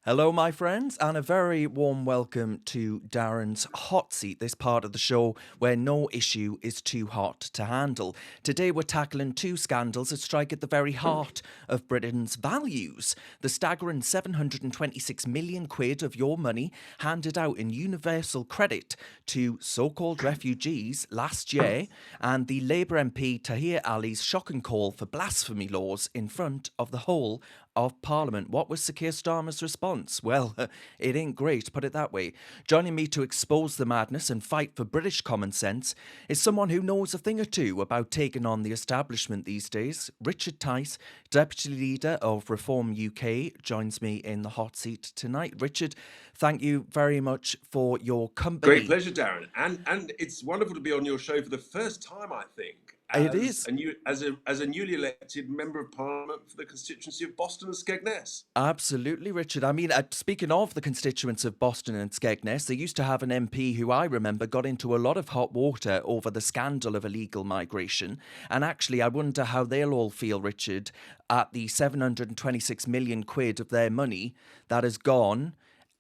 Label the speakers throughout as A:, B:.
A: Hello, my friends, and a very warm welcome to Darren's Hot Seat, this part of the show where no issue is too hot to handle. Today, we're tackling two scandals that strike at the very heart of Britain's values. The staggering 726 million quid of your money handed out in universal credit to so-called refugees last year, and the Labour MP Tahir Ali's shocking call for blasphemy laws in front of the whole of Parliament. What was Sir Keir Starmer's response? Well, it ain't great, put it that way. Joining me to expose the madness and fight for British common sense is someone who knows a thing or two about taking on the establishment these days. Richard Tice, Deputy Leader of Reform UK, joins me in the hot seat tonight. Richard, thank you very much for your company.
B: Great pleasure, Darren, and it's wonderful to be on your show for the first time, I think,
A: It is.
B: as a newly elected member of Parliament for the constituency of Boston and Skegness.
A: Absolutely, Richard. I mean, speaking of the constituents of Boston and Skegness, they used to have an MP who I remember got into a lot of hot water over the scandal of illegal migration. And actually, I wonder how they'll all feel, Richard, at the 726 million quid of their money that has gone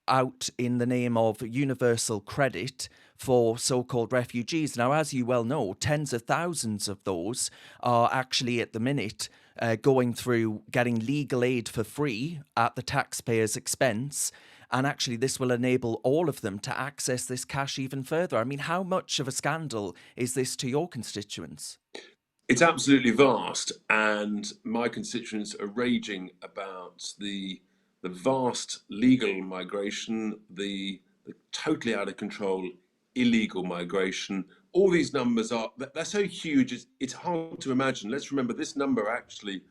A: out in the name of universal credit for so-called refugees. Now, as you well know, tens of thousands of those are actually at the minute going through getting legal aid for free at the taxpayer's expense. And actually, this will enable all of them to access this cash even further. I mean, how much of a scandal is this to your constituents?
B: It's absolutely vast, and my constituents are raging about the vast legal migration, the totally out of control illegal migration. All these numbers they're so huge, it's hard to imagine. Let's remember this number actually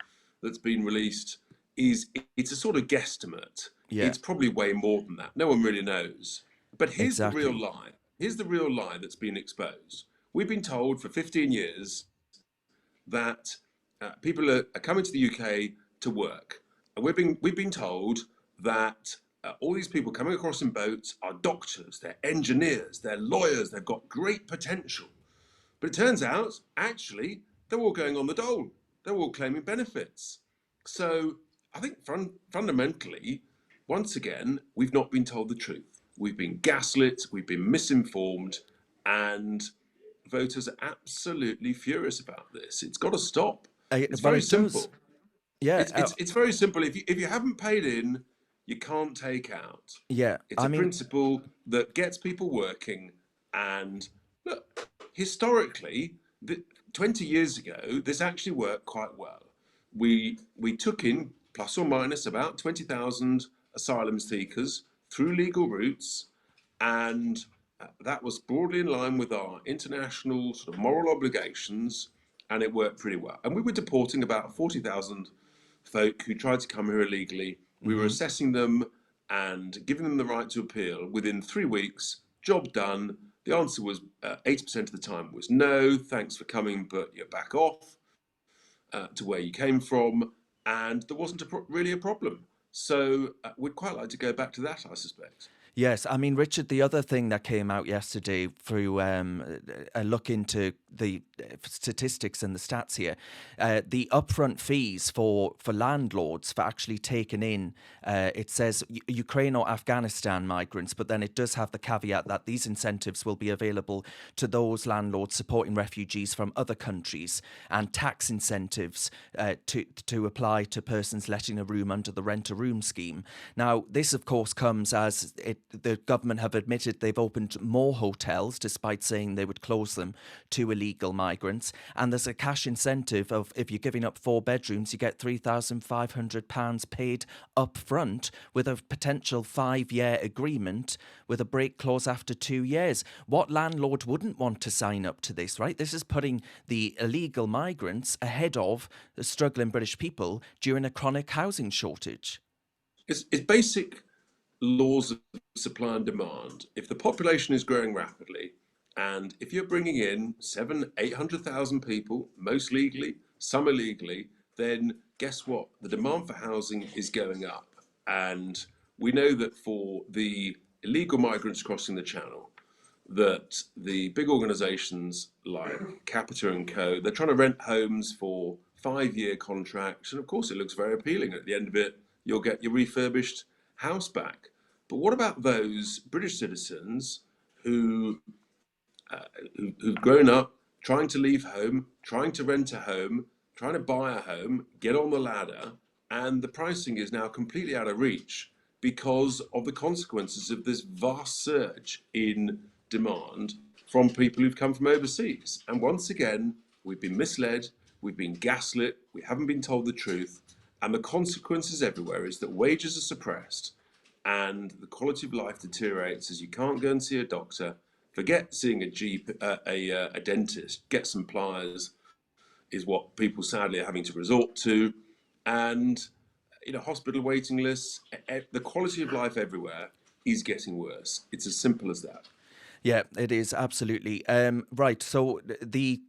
B: that's been released it's a sort of guesstimate.
A: Yeah,
B: It's probably way more than that. No one really knows. But here's the real
A: exactly.
B: lie. Here's the real lie that's been exposed. We've been told for 15 years that people are coming to the UK to work. And we've been told that all these people coming across in boats are doctors, they're engineers, they're lawyers, they've got great potential. But it turns out, actually, they're all going on the dole. They're all claiming benefits. So I think fundamentally, once again, we've not been told the truth. We've been gaslit, we've been misinformed, and voters are absolutely furious about this. It's got to stop. It's
A: Well,
B: very
A: it does.
B: simple.
A: Yeah,
B: It's very simple. If you haven't paid in, you can't take out.
A: yeah.
B: It's
A: I
B: a
A: mean,
B: principle that gets people working. And look, historically, 20 years ago, this actually worked quite well. We took in plus or minus about 20,000 asylum seekers through legal routes, and that was broadly in line with our international sort of moral obligations, and it worked pretty well. And we were deporting about 40,000 folk who tried to come here illegally. We were
A: mhm.
B: assessing them and giving them the right to appeal within 3 weeks. Job done. The answer was 80% of the time was no, thanks for coming, but you're back off to where you came from, and there wasn't really a problem. So we'd quite like to go back to that, I suspect.
A: Yes, I mean, Richard, the other thing that came out yesterday through a look into the statistics and the stats here, the upfront fees for landlords for actually taking in, it says Ukraine or Afghanistan migrants, but then it does have the caveat that these incentives will be available to those landlords supporting refugees from other countries, and tax incentives to apply to persons letting a room under the rent-a-room scheme. Now, this, of course, comes as the government have admitted they've opened more hotels, despite saying they would close them to illegal migrants. And there's a cash incentive of if you're giving up 4 bedrooms, you get £3,500 paid up front with a potential 5-year agreement with a break clause after 2 years. What landlord wouldn't want to sign up to this, right? This is putting the illegal migrants ahead of the struggling British people during a chronic housing shortage.
B: It's basic laws of supply and demand. If the population is growing rapidly, and if you're bringing in 800,000 people, most legally, some illegally, then guess what? The demand for housing is going up. And we know that for the illegal migrants crossing the channel, that the big organizations like Capita and Co, they're trying to rent homes for 5-year contracts. And of course, it looks very appealing. At the end of it, you'll get your refurbished house back. But what about those British citizens who've grown up trying to leave home, trying to rent a home, trying to buy a home, get on the ladder, and the pricing is now completely out of reach because of the consequences of this vast surge in demand from people who've come from overseas. And once again, we've been misled, we've been gaslit, we haven't been told the truth, and the consequences everywhere is that wages are suppressed and the quality of life deteriorates as you can't go and see a doctor. Forget seeing a dentist, get some pliers is what people sadly are having to resort to. And hospital waiting lists, the quality of life everywhere is getting worse. It's as simple as that.
A: Yeah, it is, absolutely. Right, so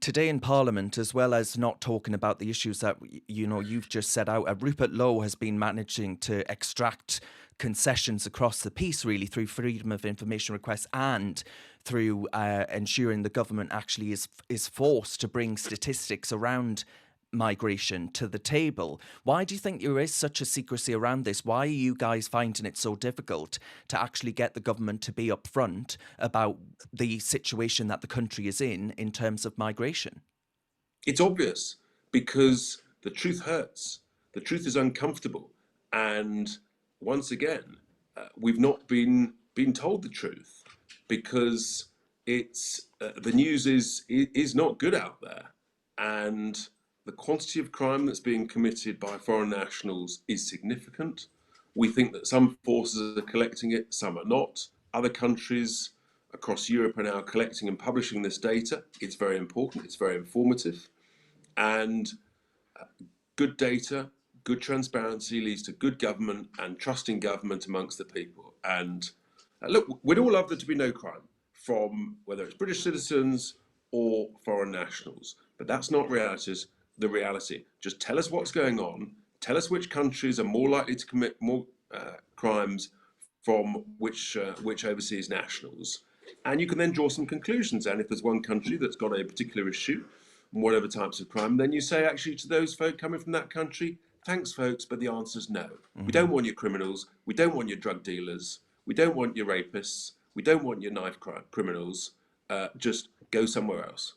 A: today in Parliament, as well as not talking about the issues that, you've just set out, Rupert Lowe has been managing to extract concessions across the piece, really, through freedom of information requests and through ensuring the government actually is forced to bring statistics around migration to the table. Why do you think there is such a secrecy around this? Why are you guys finding it so difficult to actually get the government to be upfront about the situation that the country is in terms of migration?
B: It's obvious, because the truth hurts. The truth is uncomfortable. And once again, we've not been told the truth, because the news is not good out there. And the quantity of crime that's being committed by foreign nationals is significant. We think that some forces are collecting it, some are not. Other countries across Europe are now collecting and publishing this data. It's very important, it's very informative. And good data, good transparency leads to good government and trusting government amongst the people. And look, we'd all love there to be no crime, from whether it's British citizens or foreign nationals. But that's not the reality. Just tell us what's going on. Tell us which countries are more likely to commit more crimes from which overseas nationals. And you can then draw some conclusions. And if there's one country that's got a particular issue, whatever types of crime, then you say actually to those folk coming from that country, thanks folks, but the answer's no. We don't want your criminals. We don't want your drug dealers. We don't want your rapists. We don't want your knife criminals. Just go somewhere else.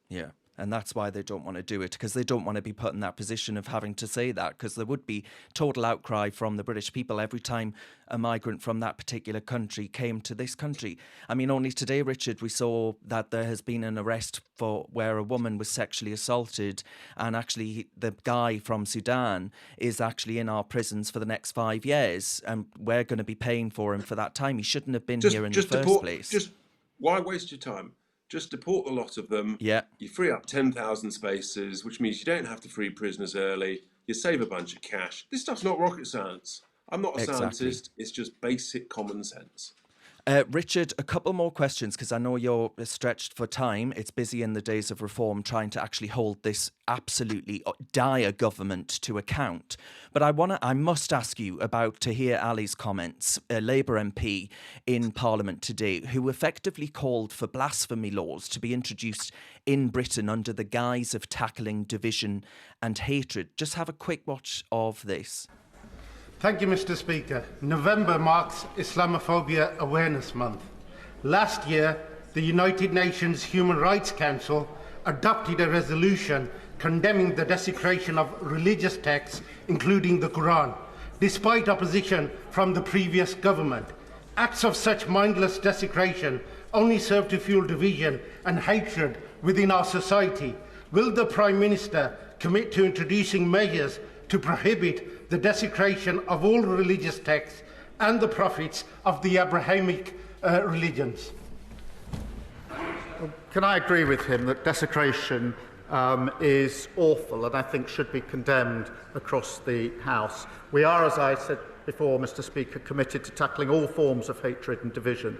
A: Yeah. And that's why they don't want to do it, because they don't want to be put in that position of having to say that, because there would be total outcry from the British people every time a migrant from that particular country came to this country. I mean, only today, Richard, we saw that there has been an arrest where a woman was sexually assaulted, and actually the guy from Sudan is actually in our prisons for the next 5 years, and we're going to be paying for him for that time. He shouldn't have been here in the first place.
B: Why waste your time? Just deport a lot of them.
A: Yeah.
B: You free up 10,000 spaces, which means you don't have to free prisoners early. You save a bunch of cash. This stuff's not rocket science. I'm not a scientist. It's just basic common sense.
A: Richard, a couple more questions, because I know you're stretched for time. It's busy in the days of reform trying to actually hold this absolutely dire government to account. But I must ask you about Tahir Ali's comments, a Labour MP in Parliament today, who effectively called for blasphemy laws to be introduced in Britain under the guise of tackling division and hatred. Just have a quick watch of this.
C: Thank you, Mr. Speaker. November marks Islamophobia Awareness Month. Last year, the United Nations Human Rights Council adopted a resolution condemning the desecration of religious texts, including the Quran, despite opposition from the previous government. Acts of such mindless desecration only serve to fuel division and hatred within our society. Will the Prime Minister commit to introducing measures to prohibit the desecration of all religious texts and the prophets of the Abrahamic religions?
D: Can I agree with him that desecration is awful and I think should be condemned across the House? We are, as I said before, Mr. Speaker, committed to tackling all forms of hatred and division,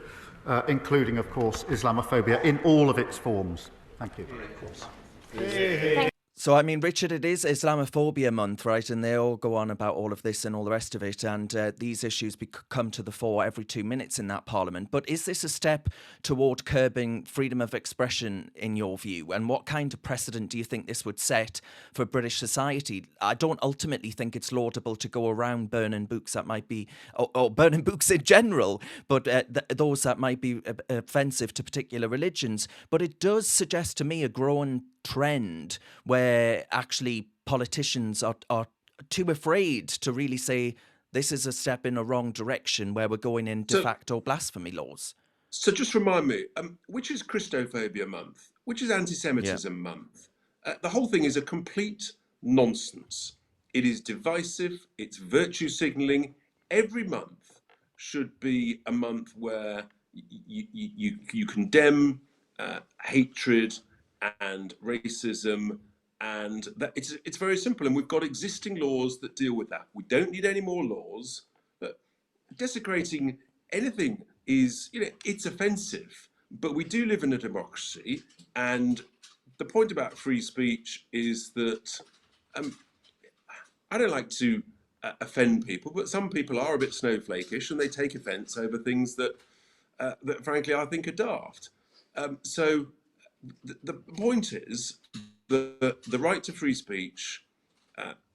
D: including, of course, Islamophobia in all of its forms. Thank you.
A: So, I mean, Richard, it is Islamophobia month, right? And they all go on about all of this and all the rest of it. And these issues come to the fore every 2 minutes in that parliament. But is this a step toward curbing freedom of expression, in your view? And what kind of precedent do you think this would set for British society? I don't ultimately think it's laudable to go around burning books that might be, or burning books in general, but those that might be offensive to particular religions. But it does suggest to me a growing trend where actually politicians are too afraid to really say this is a step in a wrong direction, where we're going in de facto blasphemy laws.
B: So just remind me, which is Christophobia month? Which is anti-Semitism month? The whole thing is a complete nonsense. It is divisive. It's virtue signalling. Every month should be a month where you condemn hatred and racism, and that it's very simple. And we've got existing laws that deal with that. We don't need any more laws. But desecrating anything is, it's offensive. But we do live in a democracy, and the point about free speech is that I don't like to offend people, but some people are a bit snowflakish and they take offence over things that frankly I think are daft. So the point is that the right to free speech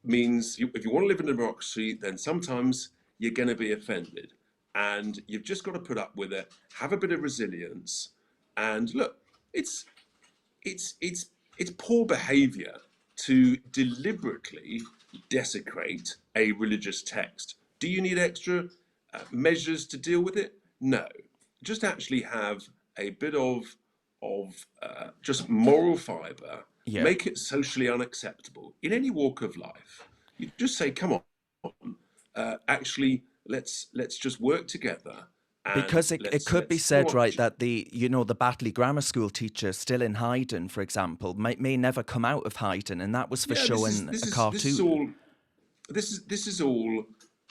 B: means if you want to live in a democracy, then sometimes you're going to be offended, and you've just got to put up with it. Have a bit of resilience, and look, it's poor behaviour to deliberately desecrate a religious text. Do you need extra measures to deal with it? No. Just actually have a bit of just moral fibre. Yeah. Make it socially unacceptable in any walk of life. You just say, come on, actually, let's just work together.
A: Because it could be said, right, that the Batley Grammar School teacher still in Haydn, for example, may never come out of Haydn, and that was for showing a cartoon.
B: This is all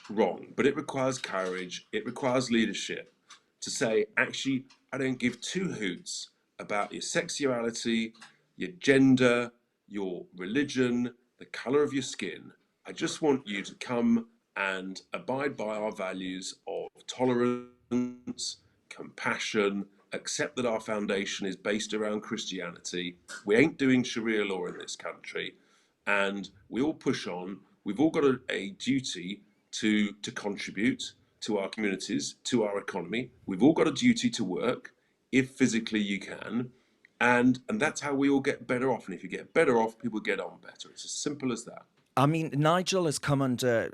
B: wrong, but it requires courage. It requires leadership to say, actually, I don't give two hoots about your sexuality, your gender, your religion, the colour of your skin. I just want you to come and abide by our values of tolerance, compassion, accept that our foundation is based around Christianity. We ain't doing Sharia law in this country, and we all push on. We've all got a duty to contribute to our communities, to our economy. We've all got a duty to work, if physically you can, and that's how we all get better off. And if you get better off, people get on better. It's as simple as that.
A: I mean, Nigel has come under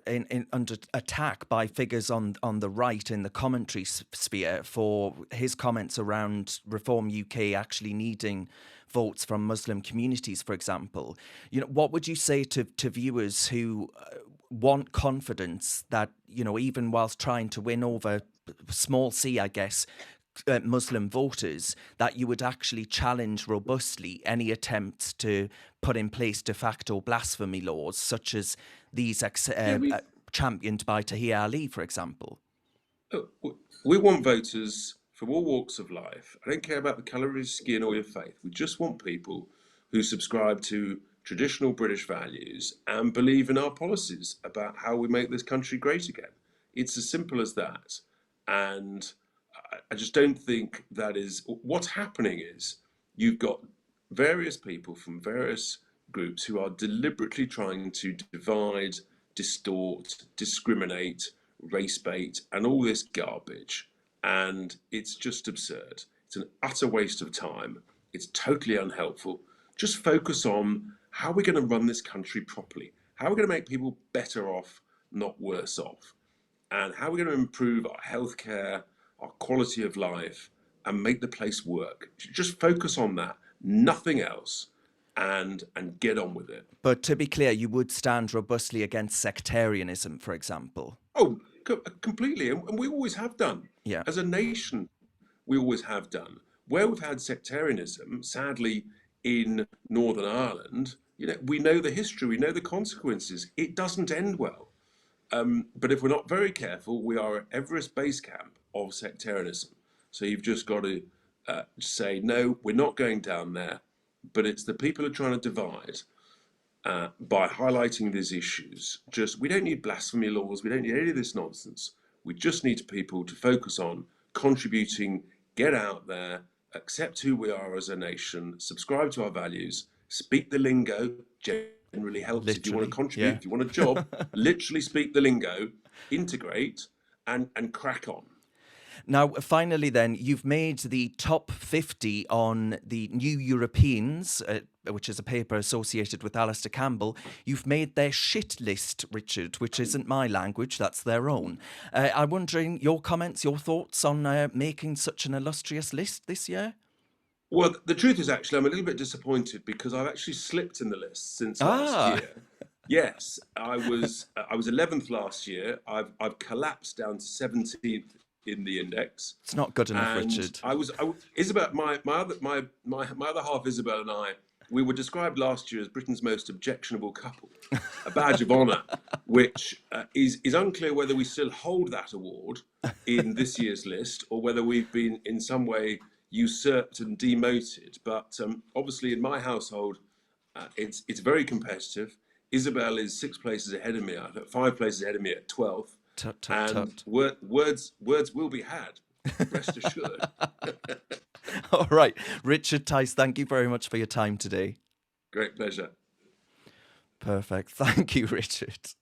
A: attack by figures on the right in the commentary sphere for his comments around Reform UK actually needing votes from Muslim communities, for example. What would you say to viewers who want confidence that, even whilst trying to win over small c, I guess, Muslim voters, that you would actually challenge robustly any attempts to put in place de facto blasphemy laws, such as these championed by Tahir Ali, for example?
B: We want voters from all walks of life. I don't care about the colour of your skin or your faith. We just want people who subscribe to traditional British values and believe in our policies about how we make this country great again. It's as simple as that. And I just don't think that is what's happening. Is you've got various people from various groups who are deliberately trying to divide, distort, discriminate, race bait, and all this garbage. And it's just absurd. It's an utter waste of time. It's totally unhelpful. Just focus on how we're going to run this country properly. How we're going to make people better off, not worse off. And how we're going to improve our healthcare, our quality of life, and make the place work. Just focus on that, nothing else, and get on with it.
A: But to be clear, you would stand robustly against sectarianism, for example.
B: Oh, completely, and we always have done.
A: Yeah.
B: As a nation, we always have done. Where we've had sectarianism, sadly, in Northern Ireland, we know the history, we know the consequences. It doesn't end well. But if we're not very careful, we are at Everest base camp of sectarianism. So you've just got to say, no, we're not going down there, but it's the people who are trying to divide. by highlighting these issues. We don't need blasphemy laws. We don't need any of this nonsense. We just need people to focus on contributing, get out there, accept who we are as a nation, subscribe to our values, speak the lingo. Generally helps.
A: Literally,
B: if you want to contribute,
A: yeah.
B: if you want a job, literally speak the lingo, integrate, and crack on.
A: Now, finally, then, you've made the top 50 on the New Europeans, which is a paper associated with Alistair Campbell. You've made their shit list, Richard, which isn't my language, that's their own. I'm wondering your comments, your thoughts on making such an illustrious list this year?
B: Well, the truth is, actually, I'm a little bit disappointed because I've actually slipped in the list since last year. Yes, I was 11th last year. I've collapsed down to 17th in the index.
A: It's not good enough,
B: and
A: Richard.
B: Isabel, my other half, Isabel, and I, we were described last year as Britain's most objectionable couple, a badge of honour, which is unclear whether we still hold that award in this year's list or whether we've been in some way usurped and demoted. But obviously, in my household, it's very competitive. Isabel is 6 places ahead of me. I think 5 places ahead of me at 12th. And words will be had. Rest assured.
A: All right. Richard Tice, thank you very much for your time today.
B: Great pleasure.
A: Perfect. Thank you, Richard.